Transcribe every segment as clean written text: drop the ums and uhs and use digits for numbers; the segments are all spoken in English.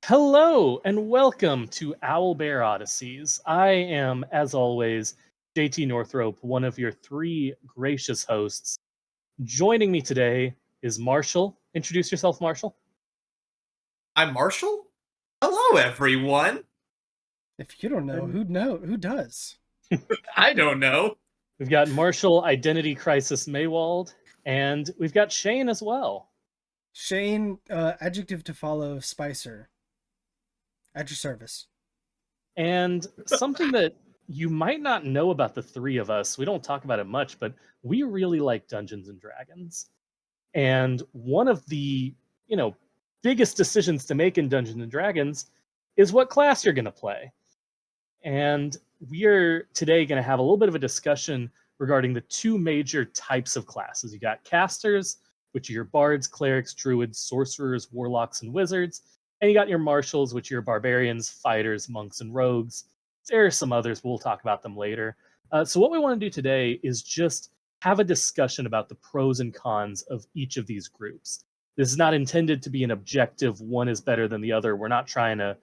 Hello and welcome to Owlbear Odysseys. I am, as always, JT Northrope, one of your three gracious hosts. Joining me today is Marshall. Introduce yourself, Marshall. I'm Marshall. Hello, everyone. If you don't know, And who does? I don't know. we've got Marshall Identity Crisis Maywald, and we've got Shane as well. Shane, adjective to follow, Spicer. At your service. And something that you might not know about the three of us, we don't talk about it much, but we really like Dungeons and Dragons. And one of the, biggest decisions to make in Dungeons and Dragons is what class you're going to play. And we are today going to have a little bit of a discussion regarding the two major types of classes. You got casters, which are your bards, clerics, druids, sorcerers, warlocks, and wizards. And you got your marshals, which are your barbarians, fighters, monks, and rogues. There are some others, we'll talk about them later. So what we want to do today is just have a discussion about the pros and cons of each of these groups. This is not intended to be an objective, one is better than the other. We're not trying to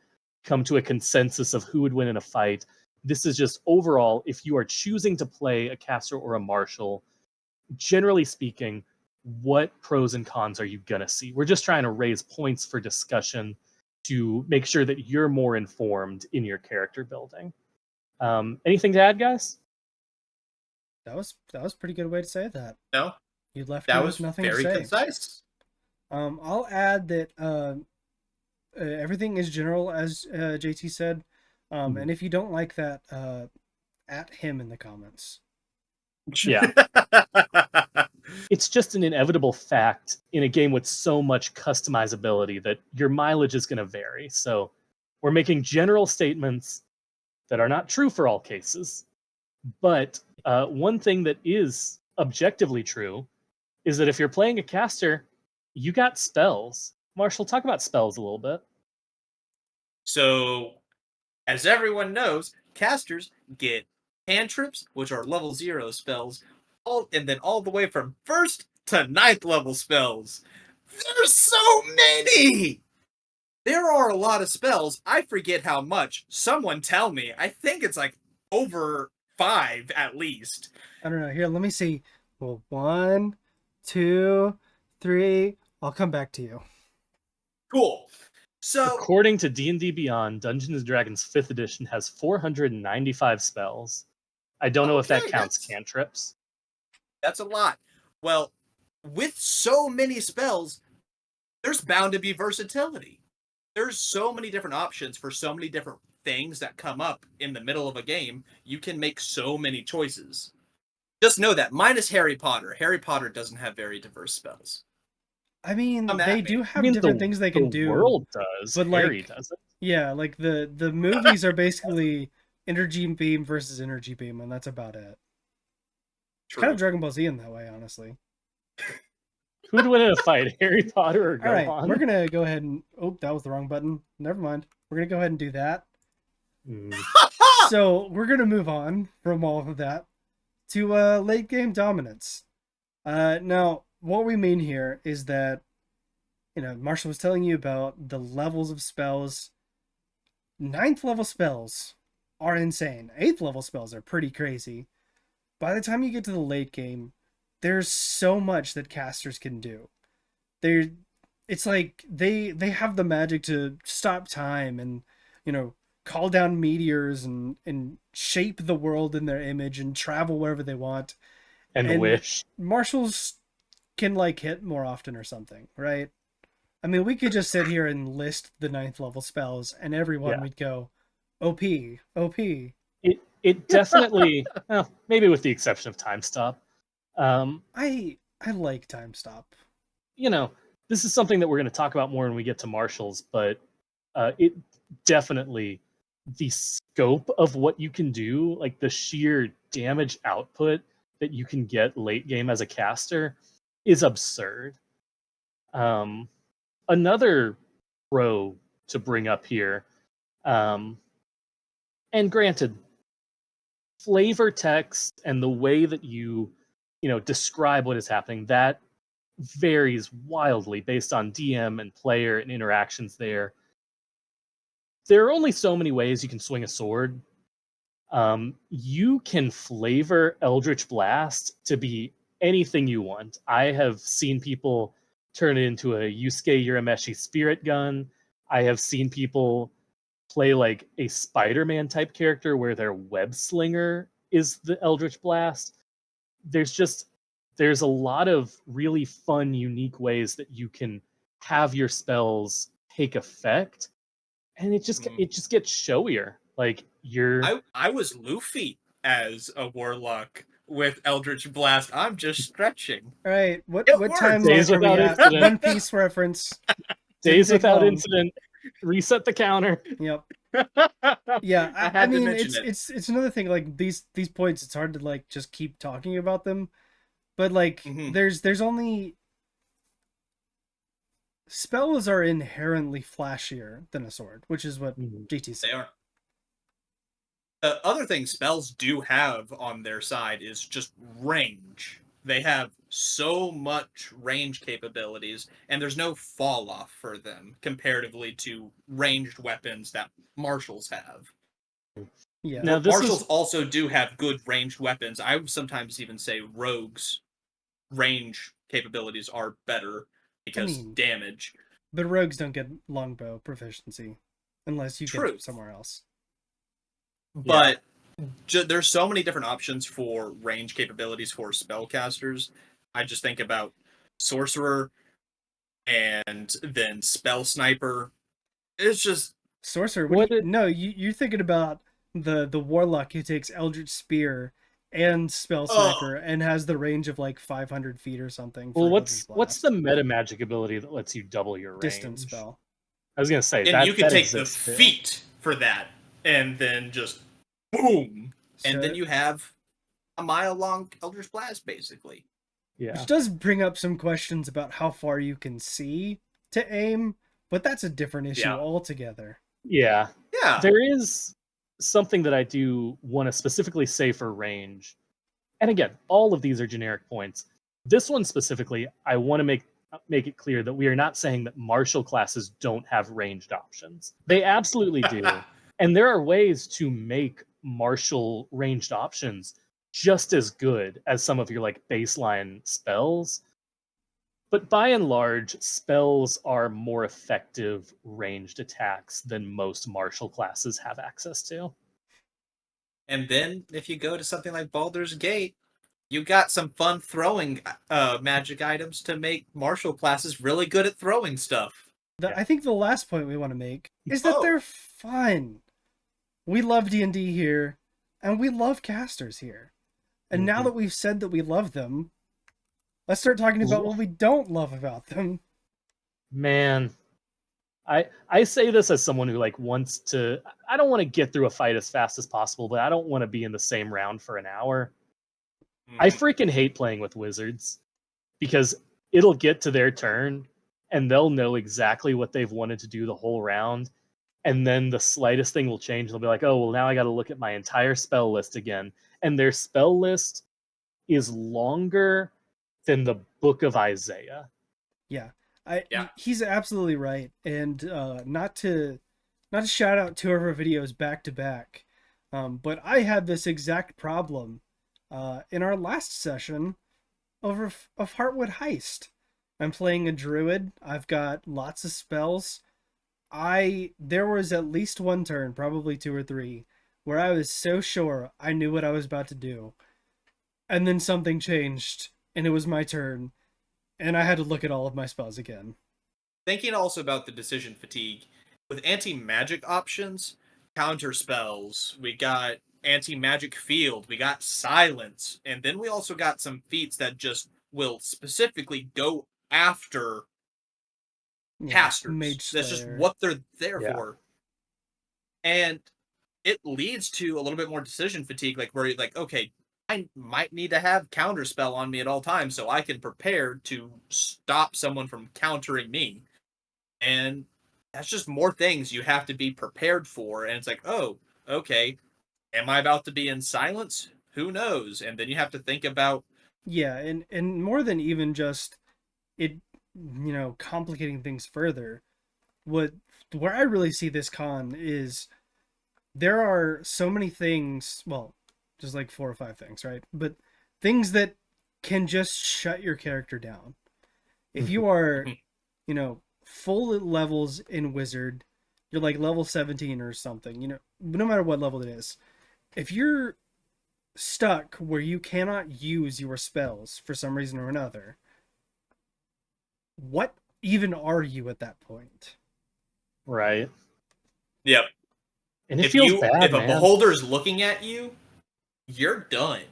come to a consensus of who would win in a fight. This is just overall, if you are choosing to play a caster or a marshal, generally speaking, what pros and cons are you going to see? We're just trying to raise points for discussion to make sure that you're more informed in your character building. Anything to add, guys? That was a pretty good way to say that. No, You left that me was with nothing very to say. concise. I'll add that everything is general, as JT said. And if you don't like that, at him in the comments. Yeah. It's just an inevitable fact in a game with so much customizability that your mileage is going to vary. So we're making general statements that are not true for all cases. But one thing that is objectively true is that if you're playing a caster, you got spells. Marshall, talk about spells a little bit. So, as everyone knows, casters get cantrips, which are level 0 spells, and then all the way from 1st to 9th level spells. There's so many! There are a lot of spells. I forget how much. Someone tell me. I think it's like over 5 at least. I don't know. Here, let me see. Well, 1, 2, 3. I'll come back to you. Cool. So, according to D&D Beyond, Dungeons & Dragons 5th edition has 495 spells. I don't know if that counts cantrips. That's a lot. Well, with so many spells, there's bound to be versatility. There's so many different options for so many different things that come up in the middle of a game. You can make so many choices. Just know that, minus Harry Potter. Harry Potter doesn't have very diverse spells. I mean, Come at they me. do have different things they can do. The world does, but Harry like, doesn't. Yeah, like the movies are basically energy beam versus energy beam, and that's about it. True. Kind of Dragon Ball Z in that way, honestly. Who'd win in a fight, Harry Potter or Gohan? All right, we're gonna go ahead and that was the wrong button. Never mind. We're gonna go ahead and do that. So we're gonna move on from all of that to late game dominance. Now what we mean here is that, Marshall was telling you about the levels of spells. 9th level spells are insane. 8th level spells are pretty crazy. By the time you get to the late game, there's so much that casters can do. It's like they have the magic to stop time and, call down meteors and shape the world in their image and travel wherever they want. And wish. Marshals can hit more often or something, right? I mean, we could just sit here and list the 9th level spells, and everyone would go, OP, OP. It definitely, well, maybe with the exception of Time Stop. I like Time Stop. This is something that we're going to talk about more when we get to marshals, but it definitely, the scope of what you can do, like the sheer damage output that you can get late game as a caster, is absurd. Another pro to bring up here, and granted, flavor text and the way that you describe what is happening, that varies wildly based on DM and player and interactions there. there are only so many ways you can swing a sword. You can flavor Eldritch Blast to be anything you want. I have seen people turn it into a Yusuke Urameshi spirit gun. I have seen people play like a Spider-Man type character where their web slinger is the Eldritch Blast. There's a lot of really fun, unique ways that you can have your spells take effect, and it just gets showier. Like I was Luffy as a warlock with Eldritch Blast. I'm just stretching. All right, what It timeline Days are we Without at? Incident. One Piece reference. Days take Without long. Incident. Reset the counter. Yep. Yeah, I I had to mean, mention it. it's another thing. Like these points, it's hard to like just keep talking about them, but like there's only spells are inherently flashier than a sword, which is what GT said. They are. The other thing spells do have on their side is just range. They have so much range capabilities, and there's no fall off for them comparatively to ranged weapons that martials have. Yeah. Now, Martials also do have good ranged weapons. I would sometimes even say rogues' range capabilities are better because damage. But rogues don't get longbow proficiency unless you get it somewhere else. But there's so many different options for range capabilities for spellcasters. I just think about sorcerer and then spell sniper. It's just sorcerer. No, you're thinking about the warlock who takes Eldritch Spear and spell sniper and has the range of like 500 feet or something. Well, what's the meta magic ability that lets you double your range? Distance spell. I was gonna say, and that you can take the too. feat for that, and then just boom, and then you have a mile-long Eldritch Blast, basically. Yeah, which does bring up some questions about how far you can see to aim, but that's a different issue altogether. Yeah, yeah. There is something that I do want to specifically say for range, and again, all of these are generic points. This one specifically, I want to make it clear that we are not saying that martial classes don't have ranged options. They absolutely do. And there are ways to make martial ranged options just as good as some of your like baseline spells. But by and large, spells are more effective ranged attacks than most martial classes have access to. And then if you go to something like Baldur's Gate, you got some fun throwing magic items to make martial classes really good at throwing stuff. I think the last point we want to make is that they're fun. We love D&D here, and we love casters here. And now that we've said that we love them, let's start talking about what we don't love about them. Man, I say this as someone who like wants to. I don't want to get through a fight as fast as possible, but I don't want to be in the same round for an hour. I freaking hate playing with wizards because it'll get to their turn and they'll know exactly what they've wanted to do the whole round. And then the slightest thing will change. They'll be like, oh, well, now I got to look at my entire spell list again. And their spell list is longer than the Book of Isaiah. Yeah. He's absolutely right. And not to shout out two of our videos back to back, but I had this exact problem in our last session of Heartwood Heist. I'm playing a druid. I've got lots of spells. There was at least one turn, probably two or three, where I was so sure I knew what I was about to do. And then something changed, and it was my turn, and I had to look at all of my spells again. Thinking also about the decision fatigue, with anti-magic options, counter spells, we got anti-magic field, we got silence, and then we also got some feats that just will specifically go after casters. That's just what they're there for. And it leads to a little bit more decision fatigue, like where you're like, okay, I might need to have counterspell on me at all times so I can prepare to stop someone from countering me. And that's just more things you have to be prepared for. And it's like, oh, okay, am I about to be in silence? Who knows? And then you have to think about... Yeah, and more than even just it, complicating things further, where I really see this con is there are so many things, well, just like 4 or 5 things, right? But things that can just shut your character down. If you are, full levels in Wizard, you're like level 17 or something, no matter what level it is. If you're stuck where you cannot use your spells for some reason or another, what even are you at that point? Right. Yep. And it feels bad, if a man. beholder is looking at you, you're done.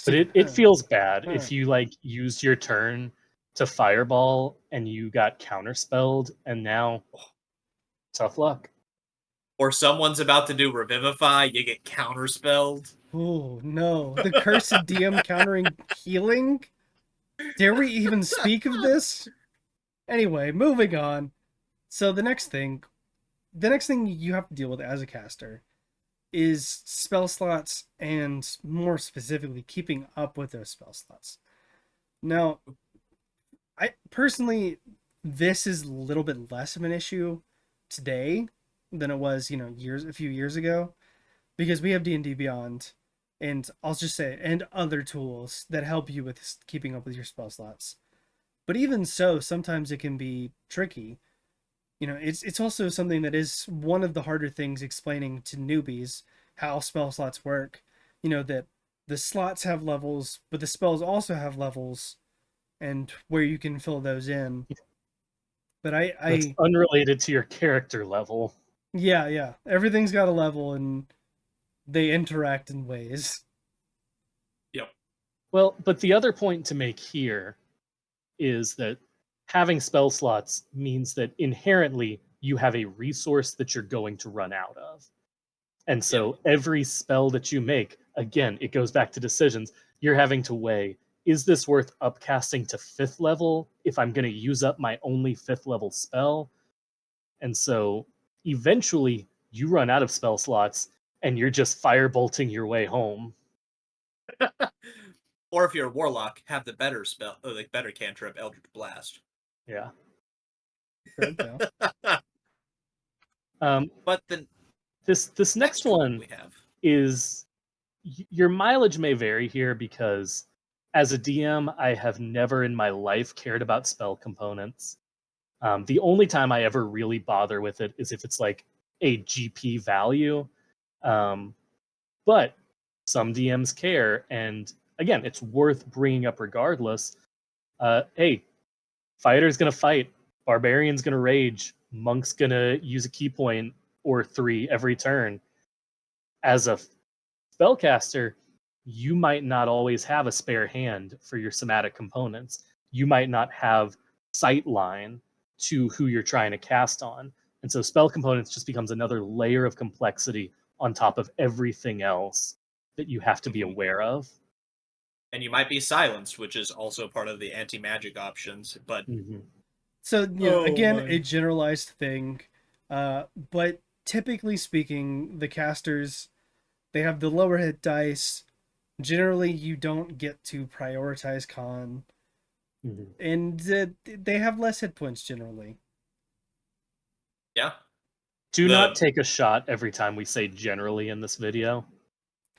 But See, it feels bad huh. if you like used your turn to fireball and you got counterspelled, and now tough luck. Or someone's about to do Revivify, you get counterspelled. Oh no, the cursed DM countering healing? Dare we even speak of this? Anyway, moving on. So the next thing you have to deal with as a caster is spell slots, and more specifically keeping up with those spell slots. Now, I personally, this is a little bit less of an issue today than it was, a few years ago, because we have D&D Beyond, and I'll just say, and other tools that help you with keeping up with your spell slots. But even so, sometimes it can be tricky. It's also something that is one of the harder things explaining to newbies how spell slots work. That the slots have levels, but the spells also have levels, and where you can fill those in. But That's unrelated to your character level. yeah, everything's got a level, and they interact in ways. Yep. Well, but the other point to make here is that having spell slots means that inherently you have a resource that you're going to run out of. And so every spell that you make, again, it goes back to decisions. You're having to weigh, is this worth upcasting to 5th level if I'm going to use up my only 5th level spell? And so eventually you run out of spell slots and you're just firebolting your way home. Or if you're a warlock, have the better spell, like better cantrip, Eldritch Blast. Yeah. Good, yeah. But then this next one we have is your mileage may vary here because as a DM, I have never in my life cared about spell components. The only time I ever really bother with it is if it's like a GP value. But some DMs care, and again, it's worth bringing up regardless. Hey, fighter's gonna fight, barbarian's gonna rage, monk's gonna use a key point or 3 every turn. As a spellcaster, you might not always have a spare hand for your somatic components. You might not have sight line to who you're trying to cast on. And so spell components just becomes another layer of complexity on top of everything else that you have to be aware of. And you might be silenced, which is also part of the anti-magic options, but So, again, my. a generalized thing. But typically speaking, the casters, they have the lower hit dice. Generally, you don't get to prioritize con. And they have less hit points generally. Yeah. Do not take a shot every time we say generally in this video.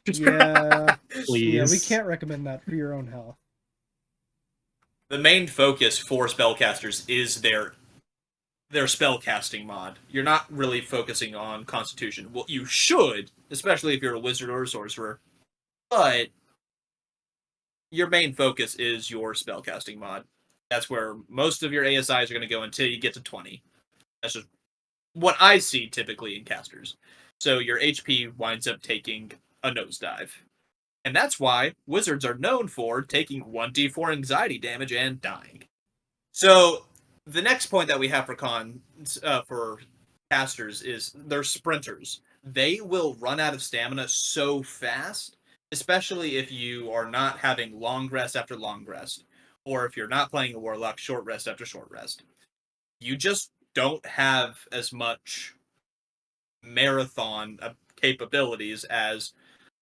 Yeah. Please. Yeah, we can't recommend that for your own health. The main focus for spellcasters is their spellcasting mod. You're not really focusing on Constitution. Well, you should, especially if you're a wizard or a sorcerer. But your main focus is your spellcasting mod. That's where most of your ASIs are going to go until you get to 20. That's just what I see typically in casters. So your HP winds up taking a nosedive. And that's why wizards are known for taking 1d4 anxiety damage and dying. So the next point that we have for casters is they're sprinters. They will run out of stamina so fast, especially if you are not having long rest after long rest, or if you're not playing a warlock, short rest after short rest. You just don't have as much marathon capabilities as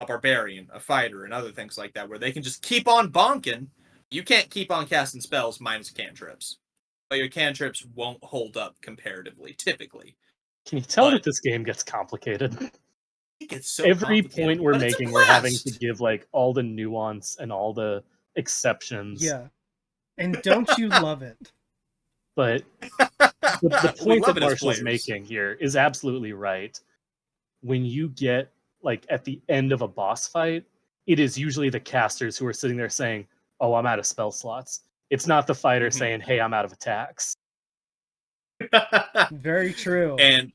a barbarian, a fighter, and other things like that, where they can just keep on bonking. You can't keep on casting spells minus cantrips. but your cantrips won't hold up comparatively, typically. Can you tell that But this game gets complicated? it gets so Every complicated, point we're but it's a making, we're having to blast! give like all the nuance and all the exceptions. Yeah. And don't you love it? But the We point love that it as Marshall's players. making here is absolutely right. When you get like at the end of a boss fight, it is usually the casters who are sitting there saying, "Oh, I'm out of spell slots." It's not the fighter Mhm. saying, "Hey, I'm out of attacks." Very true. And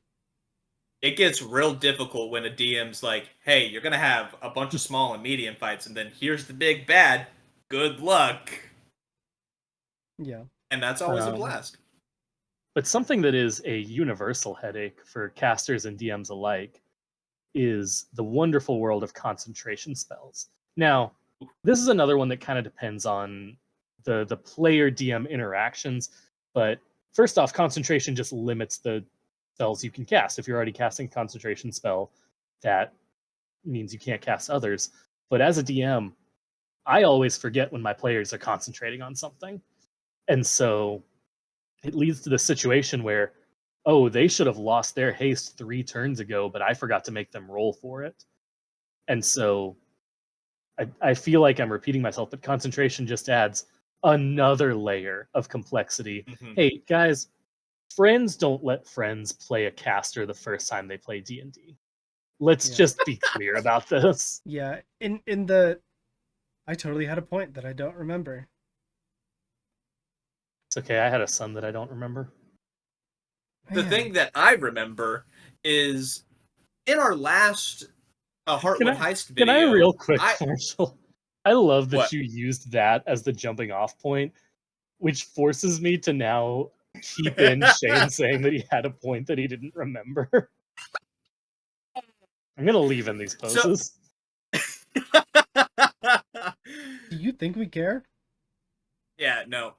it gets real difficult when a DM's like, hey, you're going to have a bunch of small and medium fights, and then here's the big bad. Good luck. Yeah. And that's always a Um, blast. But something that is a universal headache for casters and DMs alike is the wonderful world of concentration spells. Now, this is another one that kind of depends on the player DM interactions, but first off, concentration just limits the spells you can cast. If you're already casting a concentration spell, that means you can't cast others. But as a DM, I always forget when my players are concentrating on something. And so it leads to the situation where, oh, they should have lost their haste 3 turns ago, but I forgot to make them roll for it. And so I feel like I'm repeating myself, but concentration just adds another layer of complexity. Mhm. Hey, guys, friends don't let friends play a caster the first time they play D&D. Let's Yeah. just be clear about this. Yeah. In the I totally had a point that I don't remember. It's okay, I had a son that I don't remember. The Man. thing that I remember is in our last Can Heartwood I Heist can I video, real quick, I. Marshall? I love that What? you used that as the jumping off point, which forces me to now keep in Shane saying that he had a point that he didn't remember. I'm gonna leave in these So. poses. Do you think we care? Yeah, no.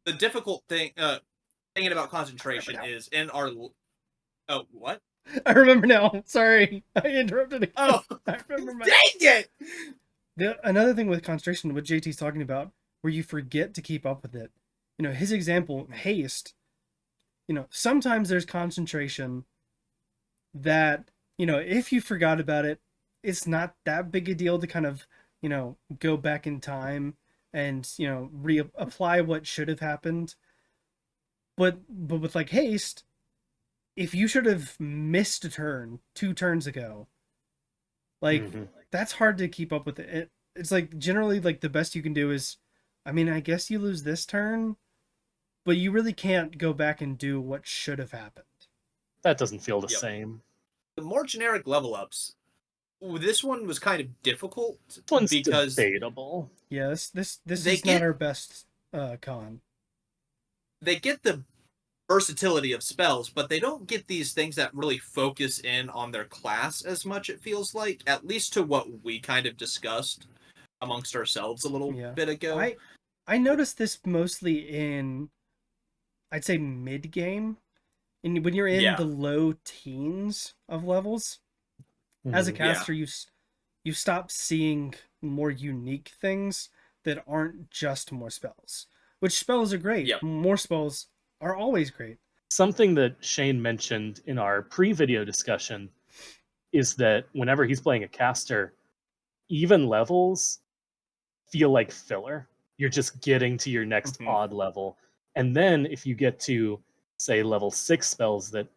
The difficult thing, thinking about concentration now. is in our. Oh, what? I remember now. Sorry. I interrupted again. Oh, I remember my dang it! another thing with concentration, what JT's talking about, where you forget to keep up with it. You know, his example, haste. You know, sometimes there's concentration that, you know, if you forgot about it, it's not that big a deal to kind of, you know, go back in time and, you know, reapply what should have happened. But with like haste, if you should have missed a turn 2 turns ago, like Mhm. that's hard to keep up with it. It's like generally like the best you can do is, I mean, I guess you lose this turn, but you really can't go back and do what should have happened. That doesn't feel the Yep. same. The more generic level ups, this one was kind of difficult This one's because debatable. Yeah, this they is not get our best con. they get the versatility of spells, but they don't get these things that really focus in on their class as much, it feels like, at least to what we kind of discussed amongst ourselves a little Yeah. bit ago. I noticed this mostly in, I'd say, mid game. And when you're in Yeah. the low teens of levels, as a Mhm. caster, you stop seeing more unique things that aren't just more spells. Which spells are great. Yep. More spells are always great. Something that Shane mentioned in our pre-video discussion is that whenever he's playing a caster, even levels feel like filler. You're just getting to your next Mhm. odd level. And then if you get to, say, level 6 spells that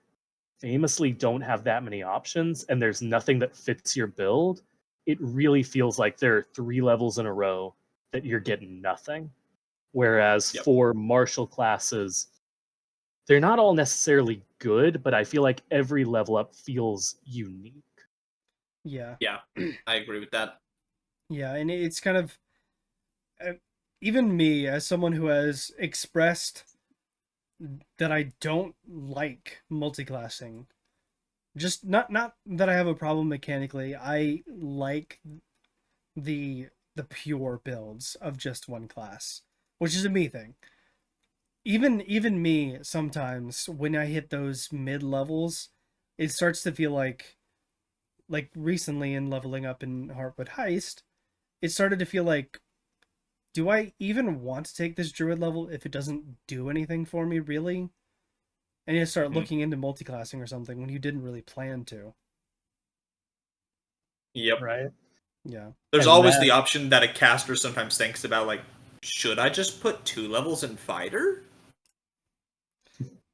famously don't have that many options and there's nothing that fits your build, it really feels like there are 3 levels in a row that you're getting nothing. Whereas Yep. for martial classes, they're not all necessarily good, but I feel like every level up feels unique. Yeah. Yeah, I agree with that. Yeah, and it's kind of uh, even me as someone who has expressed that I don't like multiclassing. Just not that I have a problem mechanically. I like the pure builds of just one class, which is a me thing. Even me sometimes when I hit those mid levels, it starts to feel like recently in leveling up in Heartwood Heist, it started to feel like do I even want to take this druid level if it doesn't do anything for me, really? And you start looking into multiclassing or something when you didn't really plan to. Yep. Right. Yeah. There's And always that- the option that a caster sometimes thinks about, like, should I just put 2 levels in fighter?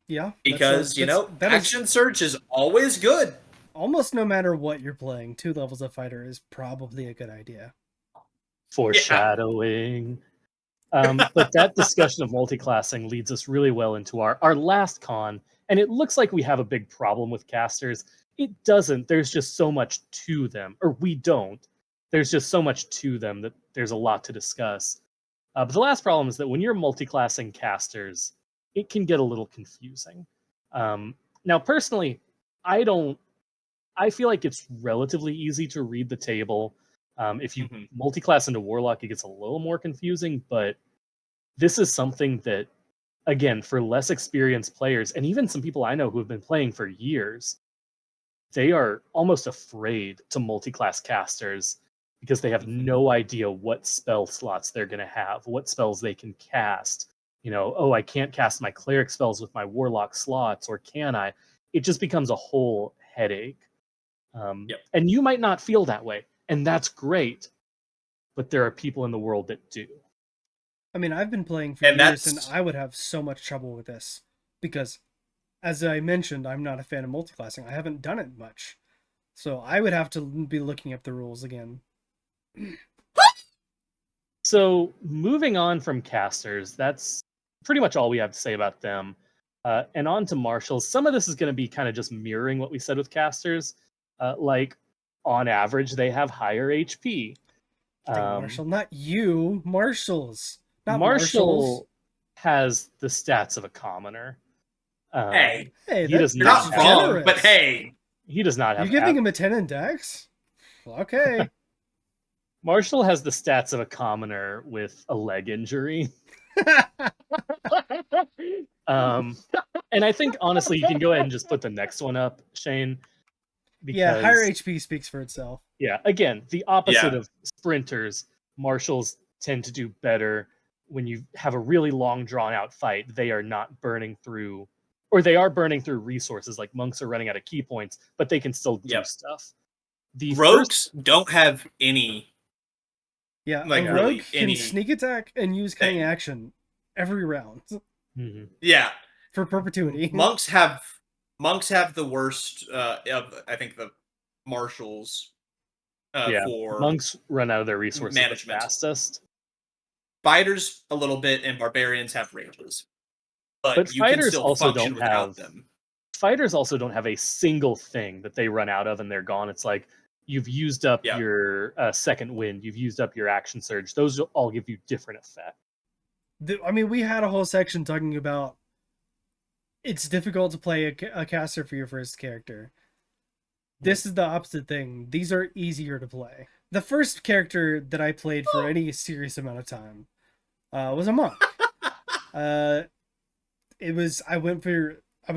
Yeah. Because, that action surge is always good. Almost no matter what you're playing, 2 levels of fighter is probably a good idea. Foreshadowing. But that discussion of multiclassing leads us really well into our last con, and it looks like we have a big problem with casters. It doesn't. There's just so much to them, or we don't. There's just so much to them that there's a lot to discuss. But the last problem is that when you're multiclassing casters, it can get a little confusing. Now, personally, I don't. I feel like it's relatively easy to read the table. If you multiclass into Warlock, it gets a little more confusing, but this is something that, again, for less experienced players, and even some people I know who have been playing for years, they are almost afraid to multiclass casters because they have no idea what spell slots they're going to have, what spells they can cast. Oh, I can't cast my cleric spells with my warlock slots, or can I? It just becomes a whole headache. And you might not feel that way, and that's great, but there are people in the world that do. I mean, I've been playing for years, and I would have so much trouble with this because, as I mentioned, I'm not a fan of multiclassing. I haven't done it much, so I would have to be looking up the rules again. So, moving on from casters, that's pretty much all we have to say about them. And on to marshals. Some of this is going to be kind of just mirroring what we said with casters. Like, on average, they have higher HP. Marshall, not you. Marshals. Not Marshall marshals. has the stats of a commoner. Hey, he does you're not not have, wrong, but hey. He does not have. You're giving him a 10 in dex? Okay. Marshall has the stats of a commoner with a leg injury. And I think, honestly, you can go ahead and just put the next one up, Shane. Because, yeah, higher HP speaks for itself. Yeah, again, the opposite of sprinters. Marshals tend to do better when you have a really long, drawn-out fight. They are not burning through, or they are burning through resources, like monks are running out of key points, but they can still do stuff. The rogues don't have any. Yeah, like, a rogue can sneak attack and use cunning action every round. Yeah, for perpetuity. Monks have the worst of, I think, the marshals. For monks run out of their resources management the fastest. Fighters a little bit, and barbarians have ranges, but you fighters can still also function without them. Fighters also don't have a single thing that they run out of and they're gone. It's like you've used up your second wind, you've used up your action surge. Those all give you different effect. I mean, we had a whole section talking about it's difficult to play a caster for your first character. This is the opposite thing. These are easier to play. The first character that I played for any serious amount of time was a monk. I was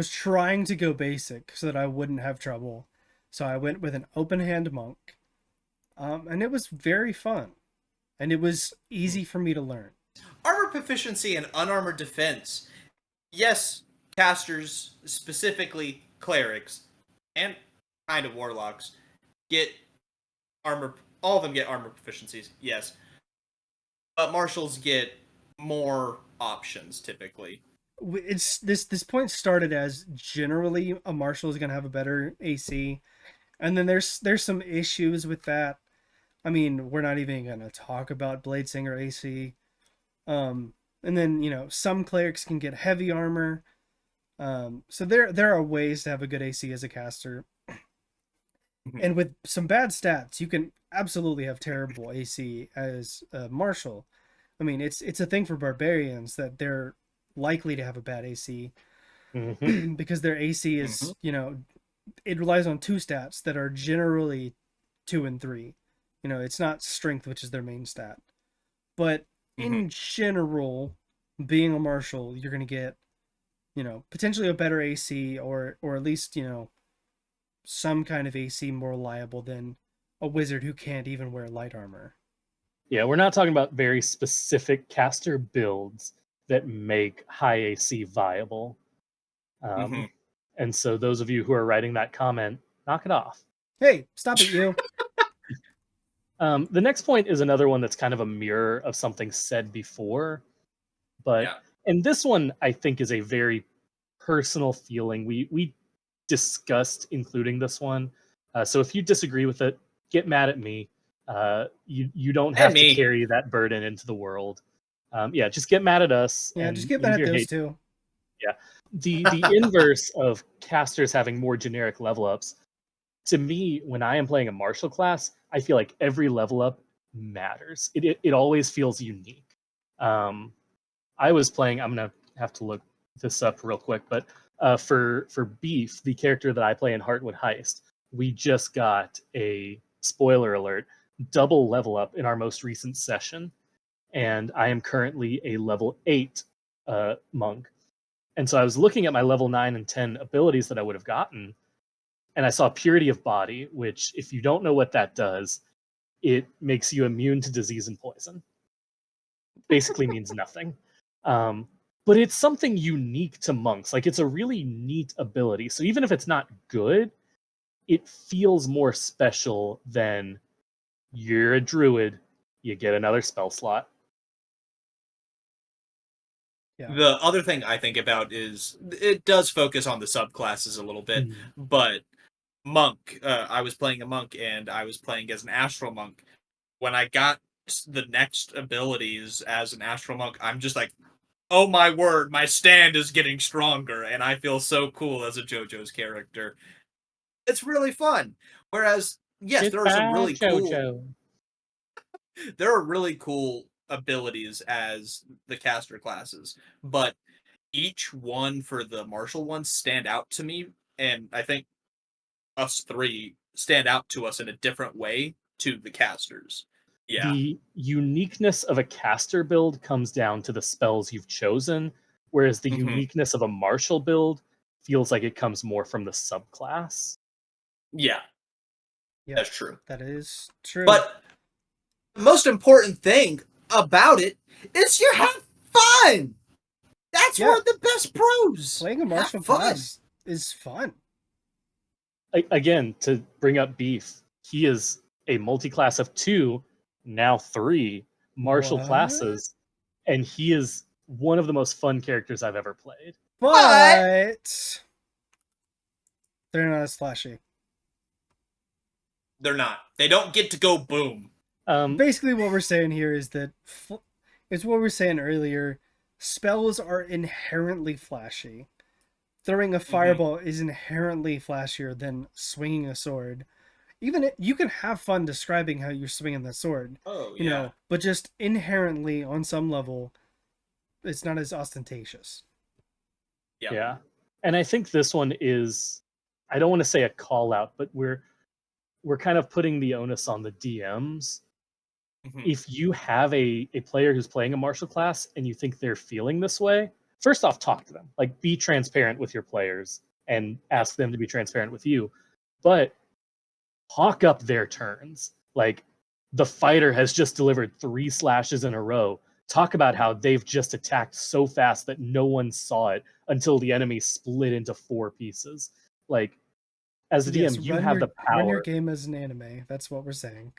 trying to go basic so that I wouldn't have trouble. So I went with an open hand monk. And it was very fun. And it was easy for me to learn. Armor proficiency and unarmored defense. Yes, casters, specifically clerics, and kind of warlocks, get armor. All of them get armor proficiencies, yes. But marshals get more options, typically. It's this point started as generally a marshal is going to have a better AC. And then there's some issues with that. I mean, we're not even going to talk about Bladesinger AC. And then, some clerics can get heavy armor. So there are ways to have a good AC as a caster. And with some bad stats, you can absolutely have terrible AC as a marshal. I mean, it's a thing for barbarians that they're likely to have a bad AC because their AC is, it relies on 2 stats that are generally 2 and 3. It's not strength, which is their main stat. But in general, being a marshal, you're going to get, potentially a better AC or at least, some kind of AC more reliable than a wizard who can't even wear light armor. Yeah, we're not talking about very specific caster builds that make high AC viable. Mm-hmm. And so those of you who are writing that comment, knock it off. Hey, stop it, you. The next point is another one that's kind of a mirror of something said before, but Yeah. and this one I think is a very personal feeling. We discussed including this one, so if you disagree with it, get mad at me. You don't And have to me. carry that burden into the world. Yeah, just get mad at us Yeah, just and get mad leave at your those hate. two. Yeah, the inverse of casters having more generic level ups. To me, when I am playing a martial class, I feel like every level up matters. It always feels unique. Um, I was playing. I'm gonna have to look this up real quick, but for Beef, the character that I play in Heartwood Heist, we just got a spoiler alert double level up in our most recent session, and I am currently a level 8 monk. And so I was looking at my level 9 and 10 abilities that I would have gotten, and I saw Purity of Body, which, if you don't know what that does, it makes you immune to disease and poison. Basically means nothing. Um, but it's something unique to monks. Like, it's a really neat ability. So even if it's not good, it feels more special than you're a druid, you get another spell slot. Yeah. The other thing I think about is it does focus on the subclasses a little bit, Mm. but monk, I was playing a monk and I was playing as an astral monk. When I got the next abilities as an astral monk, I'm just like, oh my word, my stand is getting stronger, and I feel so cool as a JoJo's character. It's really fun. Whereas, yes, there are some Goodbye, really cool Jojo. there are really cool abilities as the caster classes, but each one for the martial ones stand out to me, and I think us three stand out to us in a different way to the casters. Yeah. The uniqueness of a caster build comes down to the spells you've chosen, whereas the Mm-hmm. uniqueness of a martial build feels like it comes more from the subclass. Yeah, Yeah, that's true. that is true. But the most important thing about it is you have fun. That's Yeah. one of the best pros. Playing a martial Have fun. class is fun. Again, to bring up Beef, he is a multi-class of 2, now 3 martial What? classes, and he is one of the most fun characters I've ever played. But they're not as flashy. They're not. They don't get to go boom. Basically, what we're saying here is that it's what we were saying earlier. Spells are inherently flashy. Throwing a fireball is inherently flashier than swinging a sword. Even you can have fun describing how you're swinging the sword, Oh, you know, but just inherently on some level, it's not as ostentatious. Yeah. And I think this one is, I don't want to say a call out, but we're kind of putting the onus on the DMs. If you have a player who's playing a martial class and you think they're feeling this way, first off, talk to them. Like, be transparent with your players and ask them to be transparent with you. But hawk up their turns. Like, the fighter has just delivered 3 slashes in a row. Talk about how they've just attacked so fast that no one saw it until the enemy split into 4 pieces. Like, as a DM, you have the power. Run your game as an anime. That's what we're saying.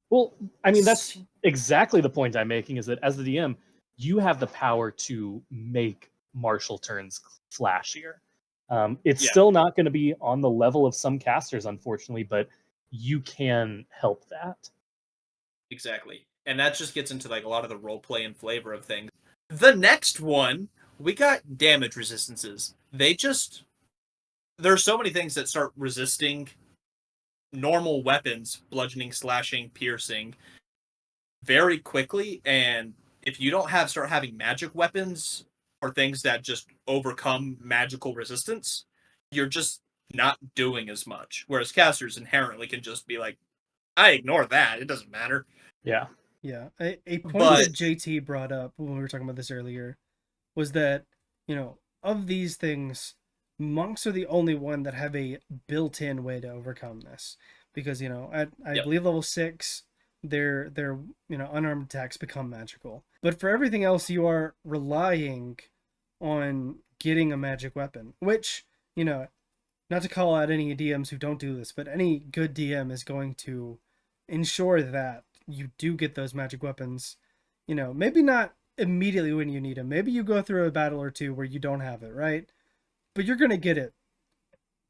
Well, I mean, that's exactly the point I'm making, is that as the DM, you have the power to make martial turns flashier. It's still not going to be on the level of some casters, unfortunately, but you can help that. Exactly. And that just gets into like a lot of the role play and flavor of things. The next one, we got damage resistances. There's so many things that start resisting normal weapons, bludgeoning, slashing, piercing, very quickly. And if you don't start having magic weapons or things that just overcome magical resistance, you're just not doing as much. Whereas casters inherently can just be like, I ignore that. It doesn't matter. Yeah. Yeah. A point But- that JT brought up when we were talking about this earlier was that, you know, of these things, monks are the only one that have a built-in way to overcome this. Because, you know, I Yep. believe level 6, their unarmed attacks become magical. But for everything else, you are relying on getting a magic weapon, which, not to call out any DMs who don't do this, but any good DM is going to ensure that you do get those magic weapons. Maybe not immediately when you need them. Maybe you go through a battle or two where you don't have it, right? But you're going to get it,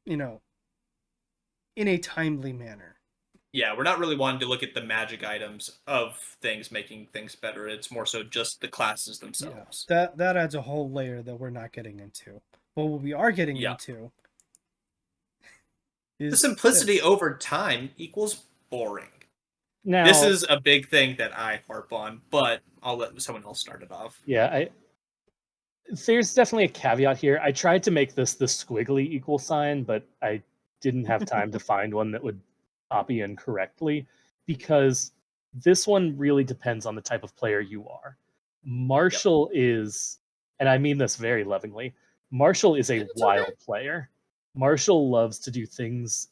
in a timely manner. Yeah, we're not really wanting to look at the magic items of things making things better. It's more so just the classes themselves. Yeah, that adds a whole layer that we're not getting into. But what we are getting Yeah. into The is simplicity this. over time equals boring. Now, This is a big thing that I harp on, but I'll let someone else start it off. yeah, there's definitely a caveat here. I tried to make this the squiggly equal sign, but I didn't have time to find one that would copy in correctly, because this one really depends on the type of player you are. Marshall is, and I mean this very lovingly, Marshall is a It's wild okay. player. Marshall loves to do things.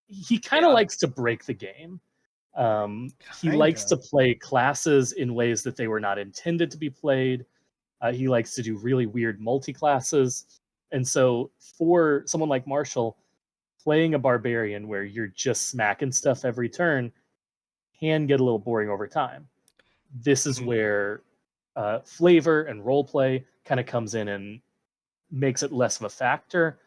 He kind of Yeah. likes to break the game. He likes Kinda. to play classes in ways that they were not intended to be played. He likes to do really weird multi-classes. And so for someone like Marshall, playing a barbarian where you're just smacking stuff every turn can get a little boring over time. This is Mhm. where flavor and roleplay kind of comes in and makes it less of a factor.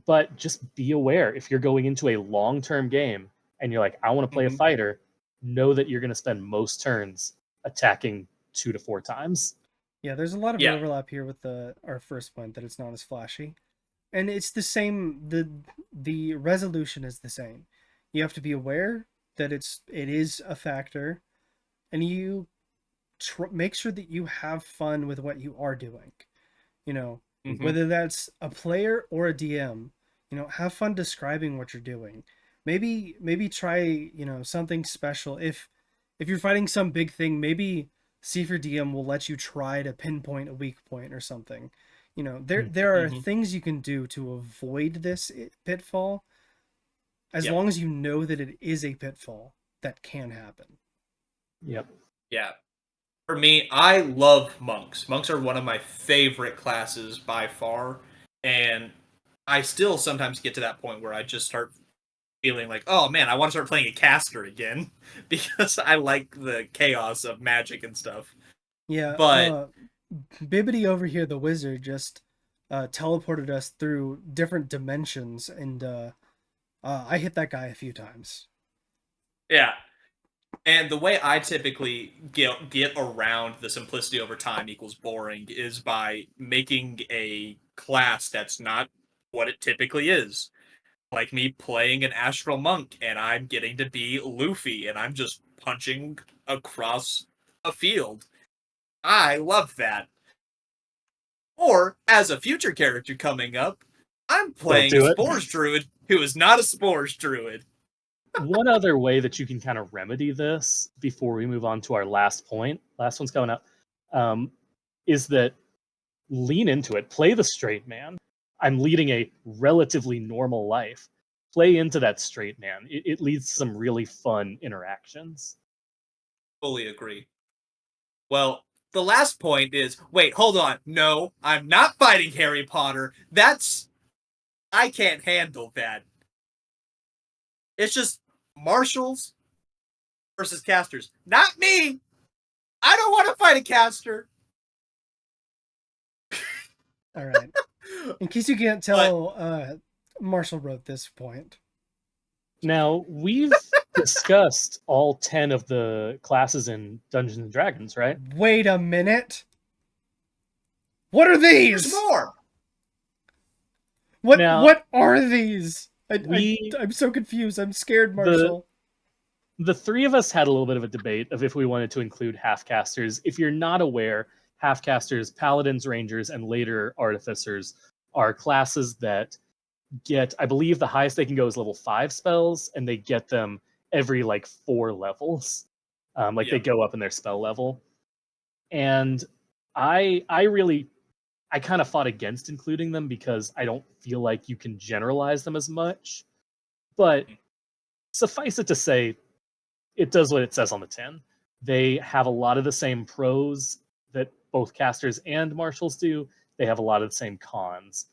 But just be aware, if you're going into a long-term game and you're like, I want to play a Mhm. fighter, know that you're going to spend most turns attacking 2 to 4 times. Yeah, there's a lot of Yeah. overlap here with our first point that it's not as flashy. And it's the same, the resolution is the same. You have to be aware that it is a factor, and you make sure that you have fun with what you are doing. Mhm. Whether that's a player or a DM, have fun describing what you're doing. Maybe try, something special. If you're fighting some big thing, maybe see if your DM will let you try to pinpoint a weak point or something. There are Mhm. things you can do to avoid this pitfall, as Yep. long as you know that it is a pitfall that can happen. Yep. Yeah. For me, I love monks. Monks are one of my favorite classes by far, and I still sometimes get to that point where I just start feeling like, oh man, I want to start playing a caster again because I like the chaos of magic and stuff. Yeah, But Bibbidi over here, the wizard, just teleported us through different dimensions, and I hit that guy a few times. yeah, and the way I typically get around the simplicity over time equals boring is by making a class that's not what it typically is. Like me playing an astral monk and I'm getting to be Luffy and I'm just punching across a field. I love that. Or as a future character coming up, I'm Don't playing a do it. Spores Druid who is not a Spores Druid. One other way that you can kind of remedy this before we move on to our last point, last one's coming up, um, is that lean into it. Play the straight man. I'm leading a relatively normal life. Play into that straight man. It leads to some really fun interactions. Fully agree. Well, the last point is wait, hold on. No, I'm not fighting Harry Potter. I can't handle that. It's just marshals versus casters. Not me! I don't want to fight a caster. All right. In case you can't But tell, Marshall wrote this point. Now, we've discussed all 10 of the classes in Dungeons and Dragons, right? Wait a minute. What are there's these? more. Now, What are these? we I'm so confused. I'm scared, the Marshall. the three of us had a little bit of a debate of if we wanted to include half-casters. If you're not aware, half-casters, paladins, rangers, and later artificers are classes that get, I believe the highest they can go is level 5 spells, and they get them every like 4 levels. Like they Yep. go up in their spell level. And I kind of fought against including them because I don't feel like you can generalize them as much. But suffice it to say, it does what it says on the tin. They have a lot of the same pros that both casters and marshals do. They have a lot of the same cons.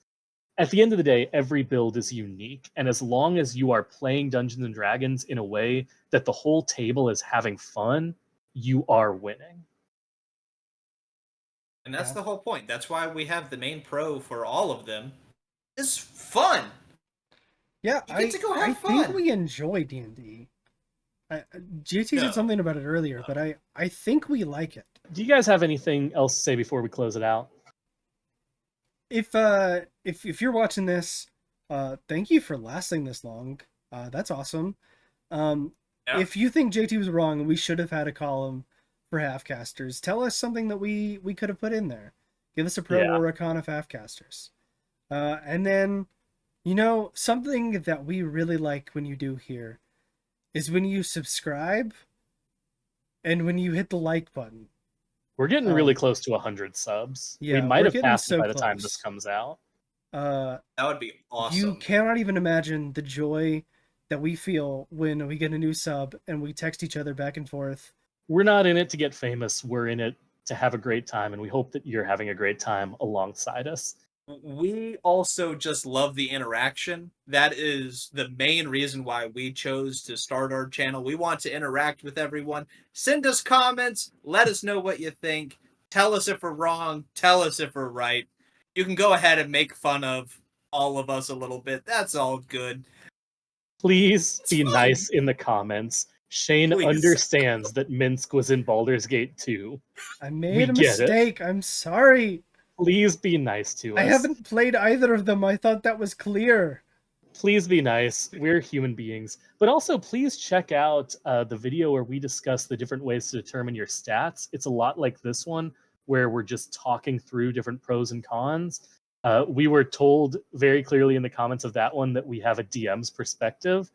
At the end of the day, every build is unique, and as long as you are playing Dungeons and Dragons in a way that the whole table is having fun, you are winning. And that's Yeah. the whole point. That's why we have the main pro for all of them. It's fun. Yeah, You get to go have I think fun. we enjoy D&D. GT No. said something about it earlier, but I think we like it. Do you guys have anything else to say before we close it out? If you're watching this, thank you for lasting this long. That's awesome. Yeah. If you think JT was wrong and we should have had a column for halfcasters, tell us something that we could have put in there. Give us a pro Yeah. or a con of halfcasters. And then, something that we really like when you do here is when you subscribe and when you hit the like button. We're getting really close to 100 subs. Yeah, We might we're have getting passed it so by the time close. this comes out. That would be awesome. You cannot even imagine the joy that we feel when we get a new sub and we text each other back and forth. We're not in it to get famous. We're in it to have a great time, and we hope that you're having a great time alongside us. We also just love the interaction. That is the main reason why we chose to start our channel. We want to interact with everyone. Send us comments. Let us know what you think. Tell us if we're wrong. Tell us if we're right. You can go ahead and make fun of all of us a little bit. That's all good. Please It's be fun. nice in the comments. Shane Please. understands that Minsk was in Baldur's Gate 2. I made We a get it. mistake. I'm sorry. Please be nice to us. I haven't played either of them. I thought that was clear. Please be nice. We're human beings. But also, please check out the video where we discuss the different ways to determine your stats. It's a lot like this one, where we're just talking through different pros and cons. We were told very clearly in the comments of that one that we have a DM's perspective.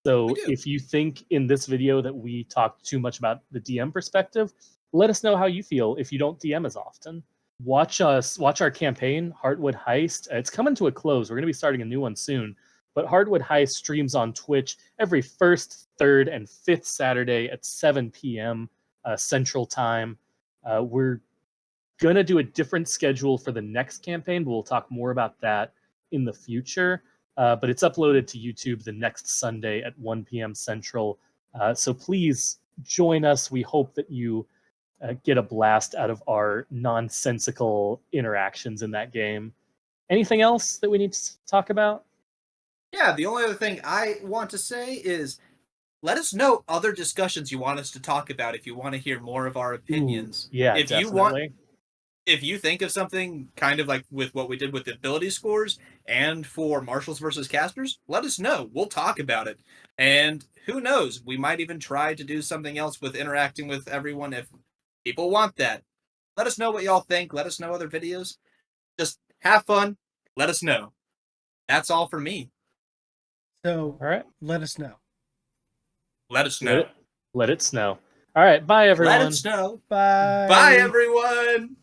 So if you think in this video that we talked too much about the DM perspective, let us know how you feel if you don't DM as often. Watch our campaign, Heartwood Heist. It's coming to a close. We're going to be starting a new one soon. But Heartwood Heist streams on Twitch every first, third, and fifth Saturday at 7 p.m. Central Time. We're going to do a different schedule for the next campaign, but we'll talk more about that in the future. But it's uploaded to YouTube the next Sunday at 1 p.m. Central. So please join us. We hope that you get a blast out of our nonsensical interactions in that game. Anything else that we need to talk about? Yeah, the only other thing I want to say is let us know other discussions you want us to talk about if you want to hear more of our opinions. Ooh, yeah, if definitely. If you think of something kind of like with what we did with the ability scores and for marshals versus casters, let us know. We'll talk about it. And who knows, we might even try to do something else with interacting with everyone if people want that. Let us know what y'all think. Let us know other videos. Just have fun. Let us know. That's all for me. So, all right. Let us know. Let us know. Let it snow. All right. Bye, everyone. Let it snow. Bye. Bye, everyone.